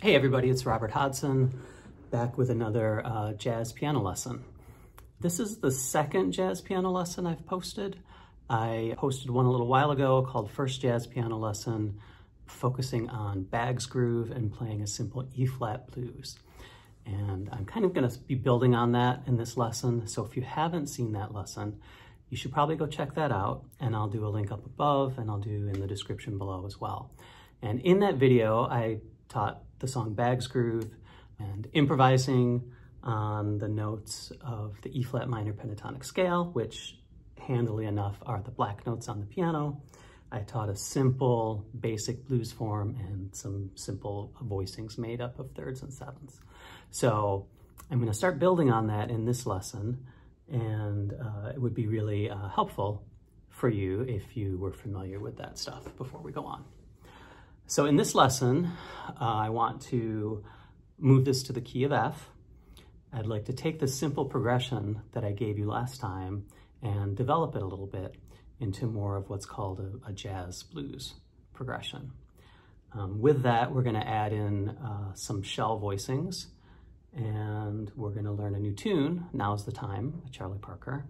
Hey everybody, it's Robert Hodson, back with another jazz piano lesson. This is the second jazz piano lesson I've posted. I posted one a little while ago called First Jazz Piano Lesson, focusing on Bag's groove and playing a simple E-flat blues. And I'm kind of going to be building on that in this lesson, so if you haven't seen that lesson, you should probably go check that out, and I'll do a link up above and I'll do in the description below as well. And in that video, I taught the song Bag's Groove and improvising on the notes of the E-flat minor pentatonic scale, which handily enough are the black notes on the piano. I taught a simple basic blues form and some simple voicings made up of thirds and sevenths. So I'm going to start building on that in this lesson, and it would be really helpful for you if you were familiar with that stuff before we go on. So in this lesson, I want to move this to the key of F. I'd like to take the simple progression that I gave you last time and develop it a little bit into more of what's called a jazz blues progression. With that, we're going to add in some shell voicings, and we're going to learn a new tune, Now's the Time, by Charlie Parker.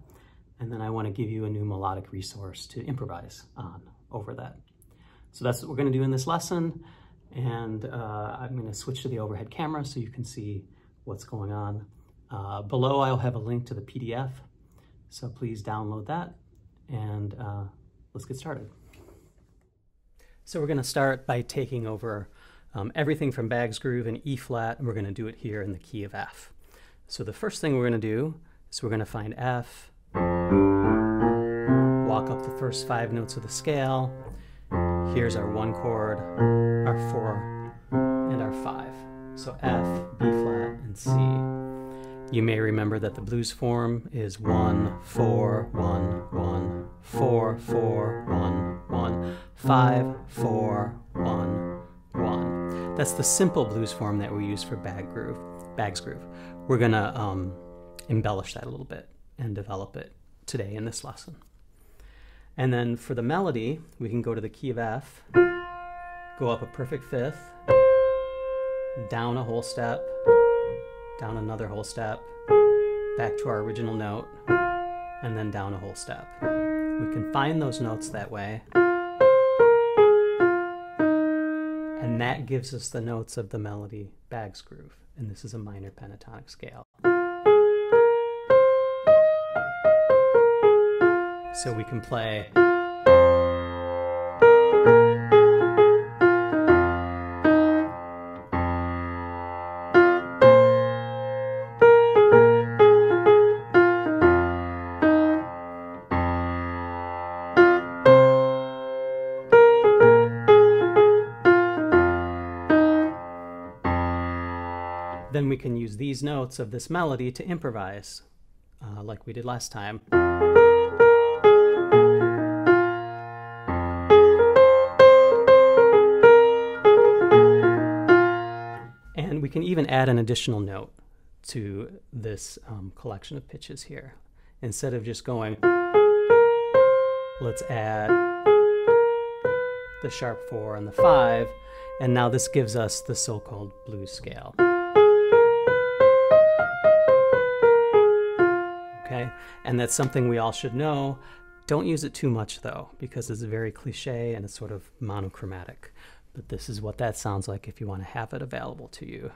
And then I want to give you a new melodic resource to improvise on over that. So that's what we're going to do in this lesson, and I'm going to switch to the overhead camera so you can see what's going on. Below I'll have a link to the PDF, so please download that, and let's get started. So we're going to start by taking over everything from Bag's Groove in E-flat, and we're going to do it here in the key of F. So the first thing we're going to do is we're going to find F, walk up the first 5 notes of the scale. Here's our 1 chord, our 4, and our 5. So F, B flat, and C. You may remember that the blues form is 1, 4, 1, 1, 4, 4, 1, 1, 5, 4, 1, 1. That's the simple blues form that we use for Bag's groove. We're going to embellish that a little bit and develop it today in this lesson. And then for the melody, we can go to the key of F, go up a perfect fifth, down a whole step, down another whole step, back to our original note, and then down a whole step. We can find those notes that way, and that gives us the notes of the melody Bag's groove, and this is a minor pentatonic scale. So we can play then we can use these notes of this melody to improvise, like we did last time. And we can even add an additional note to this collection of pitches here. Instead of just going, let's add the sharp 4 and the 5, and now this gives us the so-called blues scale. Okay, and that's something we all should know. Don't use it too much though, because it's very cliche and it's sort of monochromatic. But this is what that sounds like if you want to have it available to you.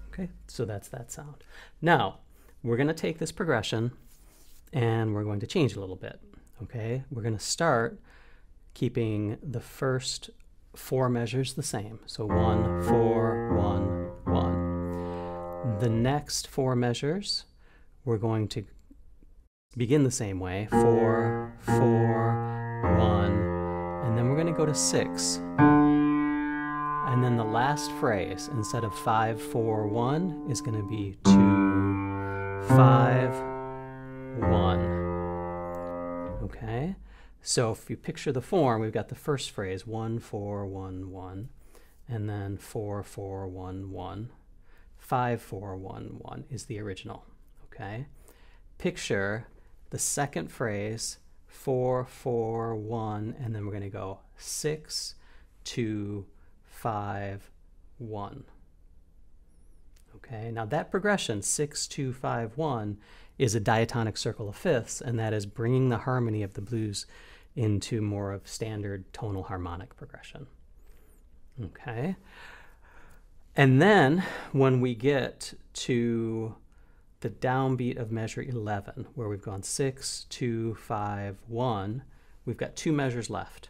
Okay, so that's that sound. Now, we're going to take this progression and we're going to change it a little bit. Okay, we're going to start keeping the first 4 measures the same. So 1, 4, 1, 1. The next 4 measures, we're going to begin the same way. 4, 4, 1, and then we're going to go to 6. And then the last phrase, instead of 5, 4, 1, is going to be 2, 5, 1. Okay, So if you picture the form, we've got the first phrase, 1, 4, 1, 1, and then 4, 4, 1, 1, 5, 4, 1, 1 is the original, okay? Picture the second phrase, 4, 4, 1, and then we're going to go 6, 2, 5, 1. Okay, now that progression, 6, 2, 5, 1, is a diatonic circle of fifths, and that is bringing the harmony of the blues into more of standard tonal harmonic progression. Okay, and then when we get to the downbeat of measure 11, where we've gone 6, 2, 5, 1, we've got 2 measures left.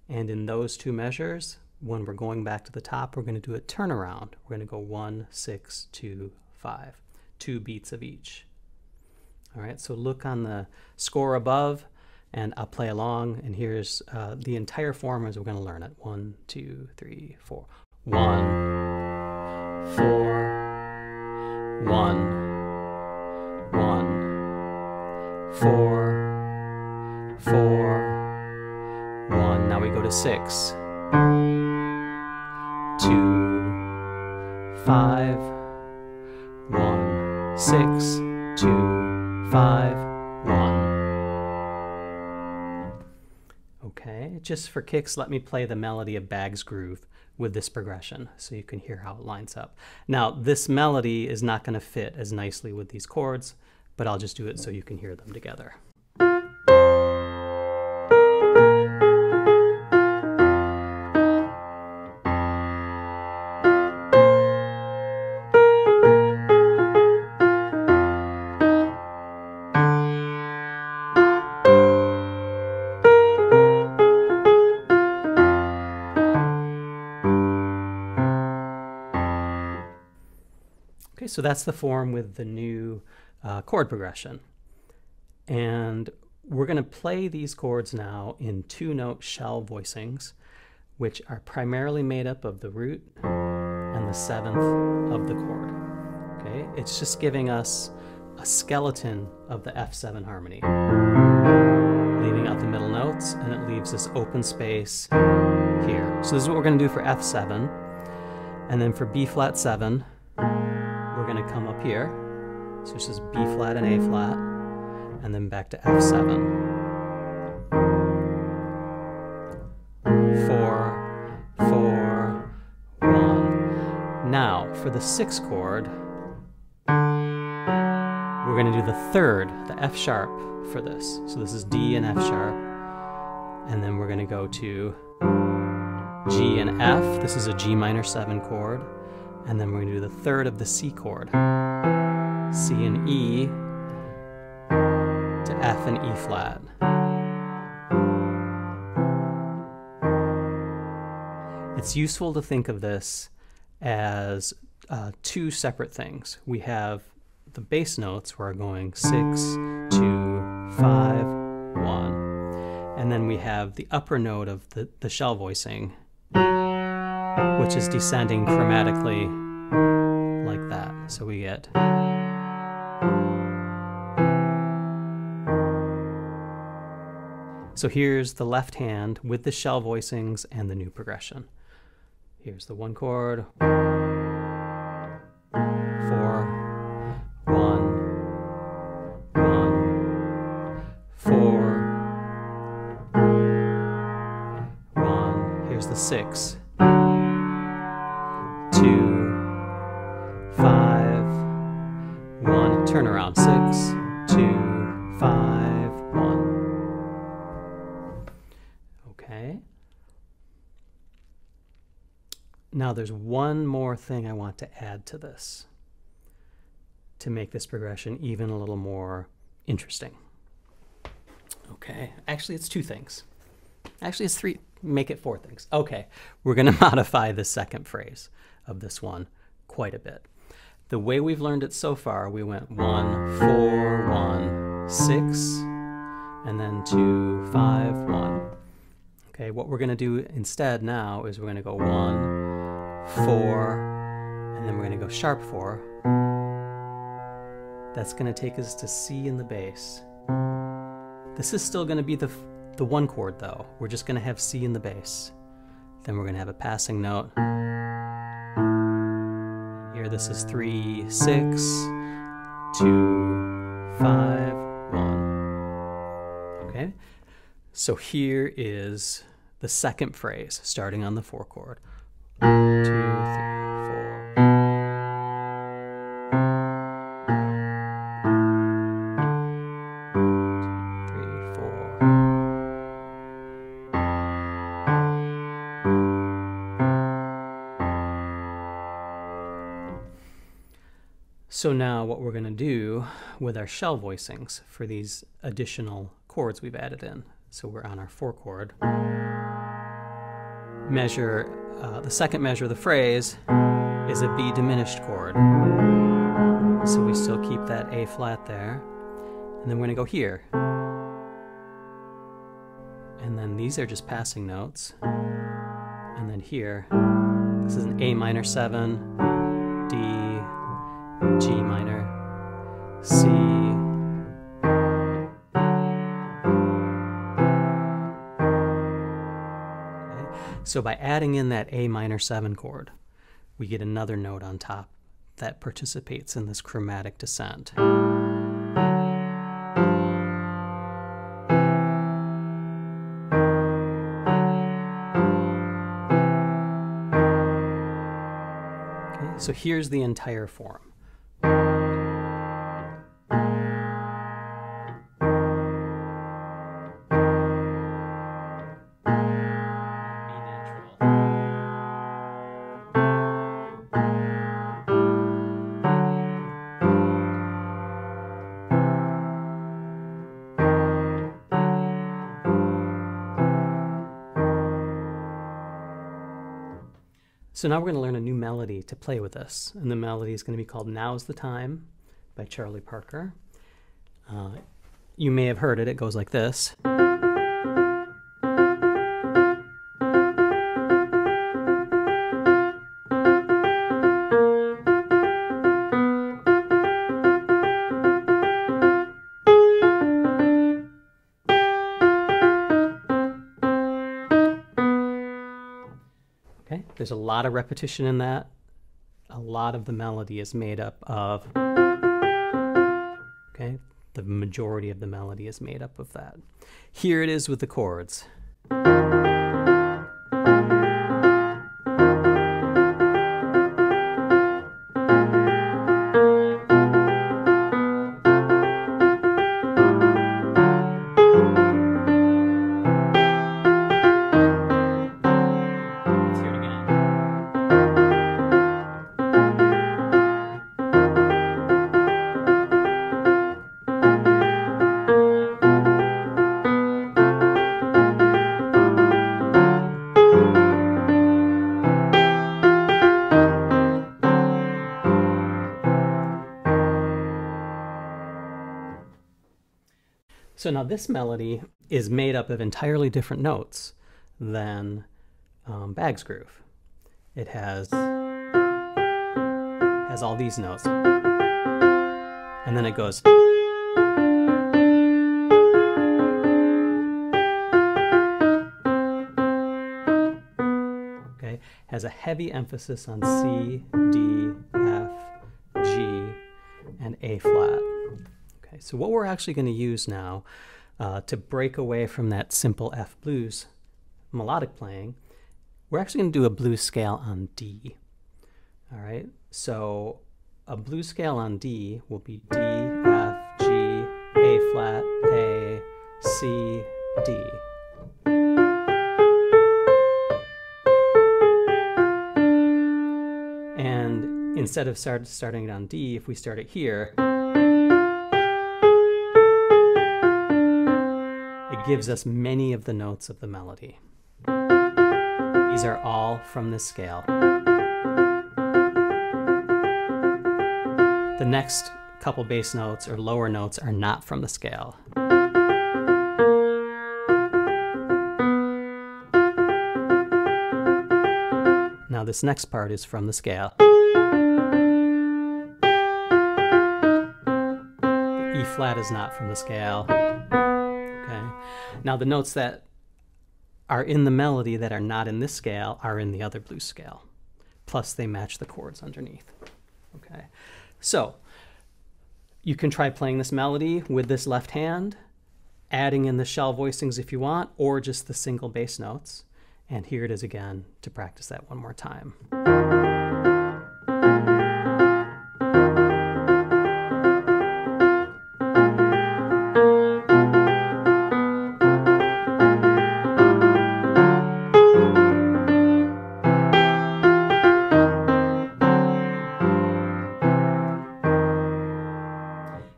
And in those 2 measures, when we're going back to the top, we're going to do a turnaround. We're going to go 1, 6, 2, 5, 2 beats of each. All right, so look on the score above, and I'll play along, and here's the entire form as we're going to learn it. 1, 2, 3, 4. 1, 4, 1, 1, 4, 4, 1. Now we go to 6, 2, 5, 1, 6, 2, 5, 1. Okay, just for kicks, let me play the melody of Bag's Groove with this progression so you can hear how it lines up. Now, this melody is not going to fit as nicely with these chords, but I'll just do it so you can hear them together. Okay, so that's the form with the new chord progression. And we're going to play these chords now in 2-note shell voicings, which are primarily made up of the root and the 7th of the chord. Okay, it's just giving us a skeleton of the F7 harmony, leaving out the middle notes, and it leaves this open space here. So this is what we're going to do for F7, and then for B flat 7, we're going to come up here. So it's just B flat and A flat, and then back to F7. 4, 4, 1. Now, for the 6th chord, we're going to do the 3rd, the F sharp for this. So this is D and F sharp, and then we're going to go to G and F. This is a G minor 7 chord, and then we're going to do the 3rd of the C chord, C and E to F and E flat. It's useful to think of this as 2 separate things. We have the bass notes where we're going 6, 2, 5, 1. And then we have the upper note of the shell voicing, which is descending chromatically like that. So we get. So here's the left hand with the shell voicings and the new progression. Here's the 1 chord, 4, 1, 1, 4, 1. Here's the 6, 2, 5, 1. Turn around, 6, 2, 5, 1. Okay. Now there's one more thing I want to add to this to make this progression even a little more interesting. Okay, actually it's 2 things. Actually it's 3, make it 4 things. Okay, we're going to modify the 2nd phrase of this one quite a bit. The way we've learned it so far, we went 1, 4, 1, 6, and then 2, 5, 1. Okay, what we're going to do instead now is we're going to go 1, 4, and then we're going to go sharp 4. That's going to take us to C in the bass. This is still going to be the the one chord though. We're just going to have C in the bass. Then we're going to have a passing note. Here this is 3, 6, 2, 5, 1. Okay? So here is the second phrase, starting on the 4 chord. 1, 2, 3, 4. 2, 3, 4. So now what we're going to do with our shell voicings for these additional chords we've added in. So we're on our 4 chord. Measure, the second measure of the phrase is a B diminished chord. So we still keep that A flat there. And then we're going to go here. And then these are just passing notes. And then here, this is an A minor 7, D, G minor, C, so by adding in that A minor 7 chord, we get another note on top that participates in this chromatic descent. Okay, so here's the entire form. So now we're going to learn a new melody to play with this, and the melody is going to be called Now's the Time by Charlie Parker. You may have heard it. It goes like this. Okay, there's a lot of repetition in that. A lot of the melody is made up of, okay, the majority of the melody is made up of that. Here it is with the chords. So now this melody is made up of entirely different notes than Bag's groove. It has all these notes. And then it goes. Okay, has a heavy emphasis on C, D, F, G, and A flat. Okay, so what we're actually going to use now to break away from that simple F blues melodic playing, we're actually going to do a blues scale on D. All right, so a blues scale on D will be D, F, G, A flat, A, C, D. And instead of starting it on D, if we start it here, it gives us many of the notes of the melody. These are all from this scale. The next couple bass notes or lower notes are not from the scale. Now this next part is from the scale. The E flat is not from the scale. Okay. Now the notes that are in the melody that are not in this scale are in the other blues scale. Plus they match the chords underneath. Okay, so you can try playing this melody with this left hand, adding in the shell voicings if you want, or just the single bass notes. And here it is again to practice that one more time.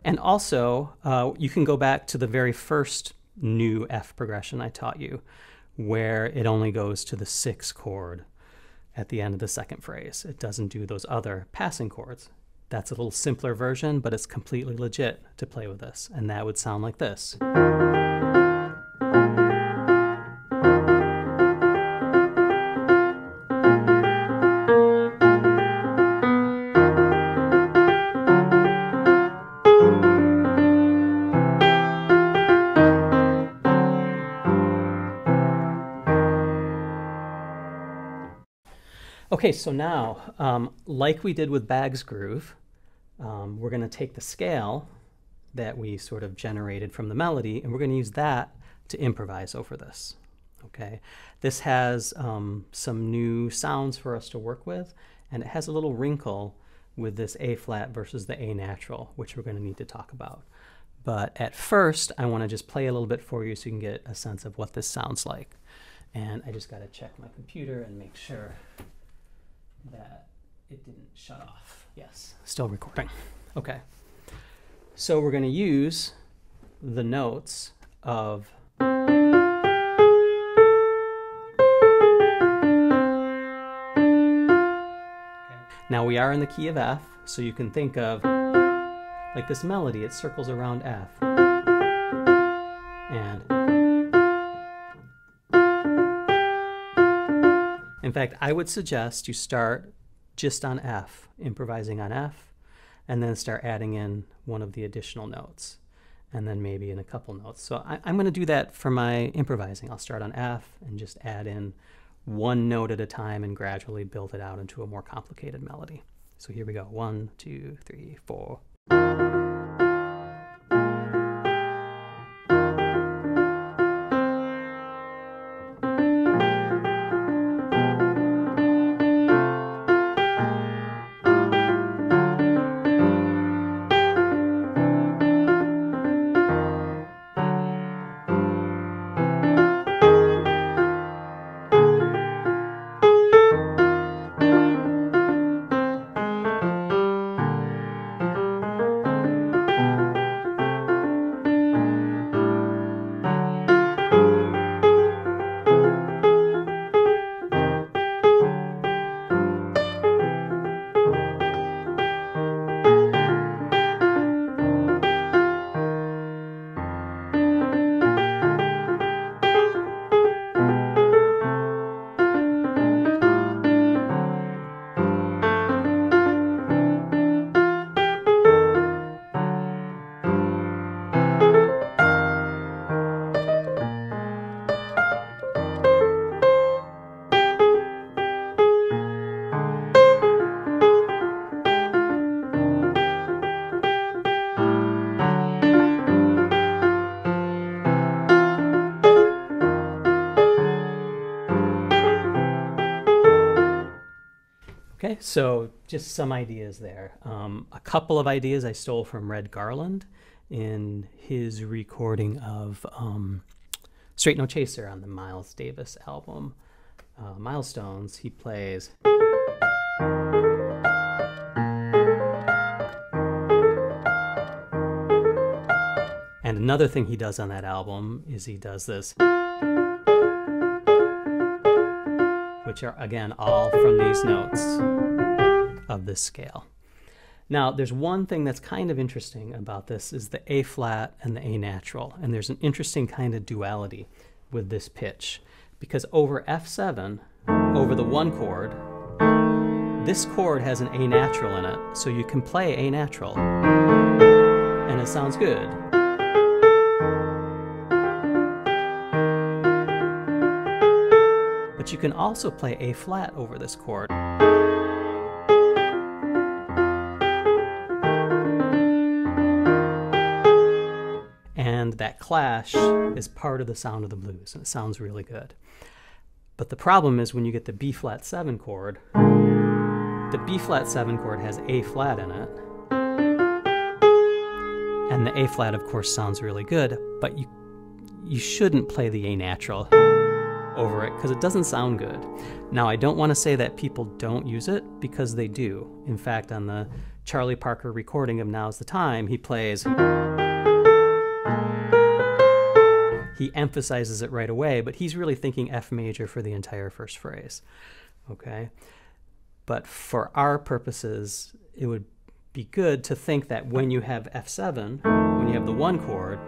And also, you can go back to the very first new F progression I taught you, where it only goes to the 6th chord at the end of the second phrase. It doesn't do those other passing chords. That's a little simpler version, but it's completely legit to play with this. And that would sound like this. Okay, so now, like we did with Bag's Groove, we're going to take the scale that we sort of generated from the melody, and we're going to use that to improvise over this. Okay, this has some new sounds for us to work with, and it has a little wrinkle with this A flat versus the A natural, which we're going to need to talk about. But at first, I want to just play a little bit for you so you can get a sense of what this sounds like. And I just got to check my computer and make sure that it didn't shut off. Yes, still recording. Okay, so we're going to use the notes of now we are in the key of F, so you can think of like this melody, it circles around F. And in fact, I would suggest you start just on F, improvising on F, and then start adding in one of the additional notes, and then maybe in a couple notes. So I'm going to do that for my improvising. I'll start on F and just add in one note at a time and gradually build it out into a more complicated melody. So here we go. 1, 2, 3, 4. Okay, so just some ideas there. A couple of ideas I stole from Garland in his recording of Straight No Chaser on the Miles Davis album, Milestones. He plays. And another thing he does on that album is he does this, which are, again, all from these notes of this scale. Now, there's one thing that's kind of interesting about this is the A flat and the A natural, and there's an interesting kind of duality with this pitch, because over F7, over the 1 chord, this chord has an A natural in it, so you can play A natural, and it sounds good. But you can also play A flat over this chord. And that clash is part of the sound of the blues, and it sounds really good. But the problem is when you get the B flat 7 chord, the B flat 7 chord has A flat in it. And the A flat, of course, sounds really good, but you shouldn't play the A natural over it because it doesn't sound good. Now, I don't want to say that people don't use it, because they do. In fact, on the Charlie Parker recording of Now's the Time, he plays... He emphasizes it right away, but he's really thinking F major for the entire first phrase, okay? But for our purposes, it would be good to think that when you have F7, when you have the 1 chord,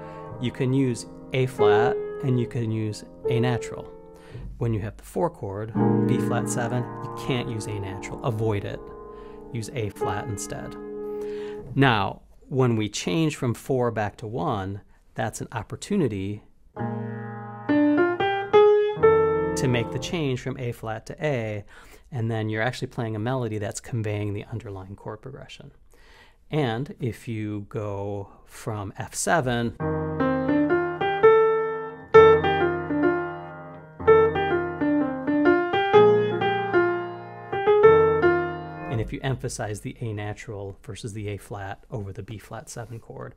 you can use A flat and you can use A natural. When you have the 4 chord, B flat 7, you can't use A natural. Avoid it. Use A flat instead. Now, when we change from 4 back to 1, that's an opportunity to make the change from A flat to A, and then you're actually playing a melody that's conveying the underlying chord progression. And if you go from F7 and if you emphasize the A natural versus the A flat over the B flat 7 chord,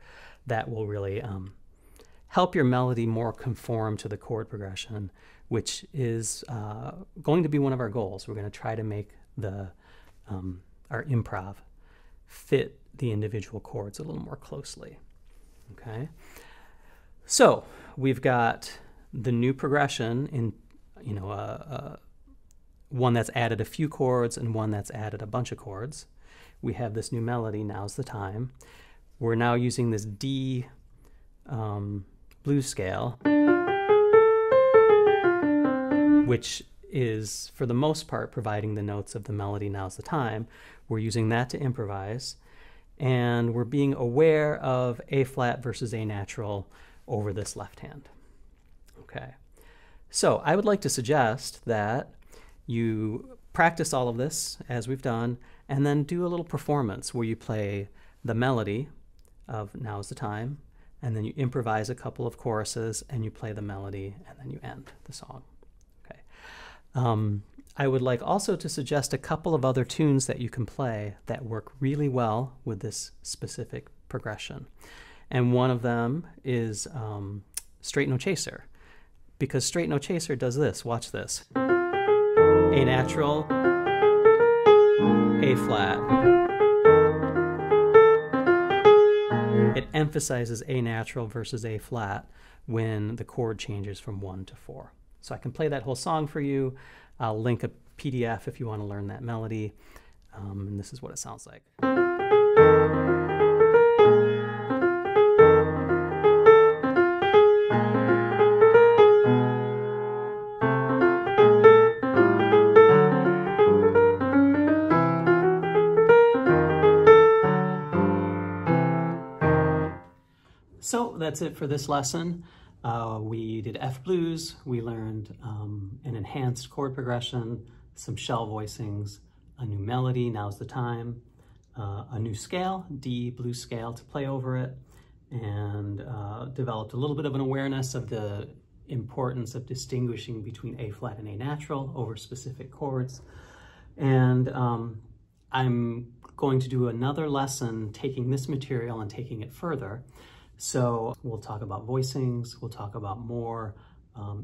that will really help your melody more conform to the chord progression, which is going to be one of our goals. We're going to try to make our improv fit the individual chords a little more closely. Okay, so we've got the new progression in, one that's added a few chords and one that's added a bunch of chords. We have this new melody, Now's the Time. We're now using this D blues scale, which is, for the most part, providing the notes of the melody Now's the Time. We're using that to improvise, and we're being aware of A flat versus A natural over this left hand. Okay, so I would like to suggest that you practice all of this as we've done, and then do a little performance where you play the melody of Now's the Time, and then you improvise a couple of choruses, and you play the melody, and then you end the song. Okay. I would like also to suggest a couple of other tunes that you can play that work really well with this specific progression. And one of them is Straight No Chaser, because Straight No Chaser does this. Watch this. A natural, A flat. It emphasizes A natural versus A flat when the chord changes from 1 to 4. So I can play that whole song for you. I'll link a PDF if you want to learn that melody. And this is what it sounds like. So that's it for this lesson. We did F blues, we learned an enhanced chord progression, some shell voicings, a new melody, Now's the Time, a new scale, D blues scale to play over it, and developed a little bit of an awareness of the importance of distinguishing between A flat and A natural over specific chords. And I'm going to do another lesson taking this material and taking it further. So we'll talk about voicings, we'll talk about more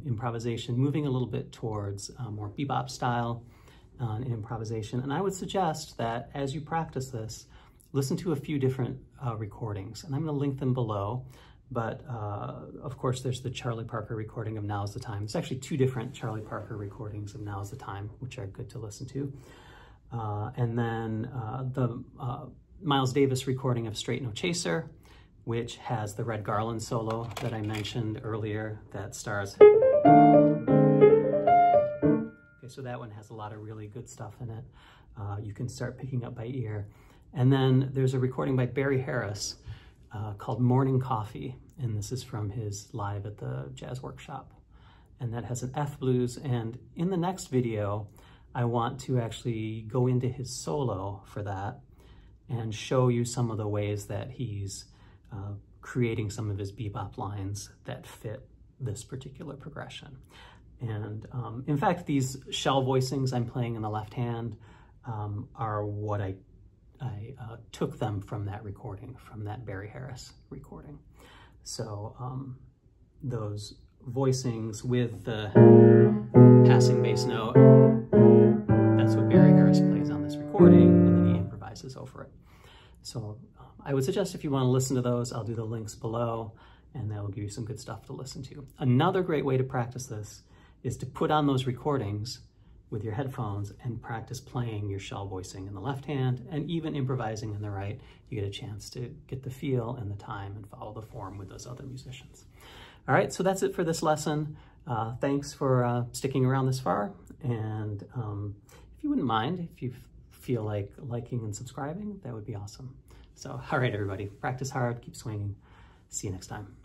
improvisation, moving a little bit towards more bebop style in improvisation. And I would suggest that as you practice this, listen to a few different recordings, and I'm going to link them below. But of course, there's the Charlie Parker recording of Now's the Time. It's actually 2 different Charlie Parker recordings of Now's the Time, which are good to listen to. And then the Miles Davis recording of Straight No Chaser, which has the Red Garland solo that I mentioned earlier that stars. Okay, so that one has a lot of really good stuff in it. You can start picking up by ear. And then there's a recording by Barry Harris called Morning Coffee, and this is from his live at the Jazz Workshop. and that has an F blues. And in the next video, I want to actually go into his solo for that and show you some of the ways that he's creating some of his bebop lines that fit this particular progression. And in fact, these shell voicings I'm playing in the left hand are what I took them from that recording, from that Barry Harris recording. So those voicings with the passing bass note, that's what Barry Harris plays on this recording, and then he improvises over it. So I would suggest if you want to listen to those, I'll do the links below, and that will give you some good stuff to listen to. Another great way to practice this is to put on those recordings with your headphones and practice playing your shell voicing in the left hand and even improvising in the right. You get a chance to get the feel and the time and follow the form with those other musicians. All right, so that's it for this lesson. Thanks for sticking around this far. And if you wouldn't mind, if you feel like liking and subscribing, that would be awesome. So, all right, everybody, practice hard, keep swinging. See you next time.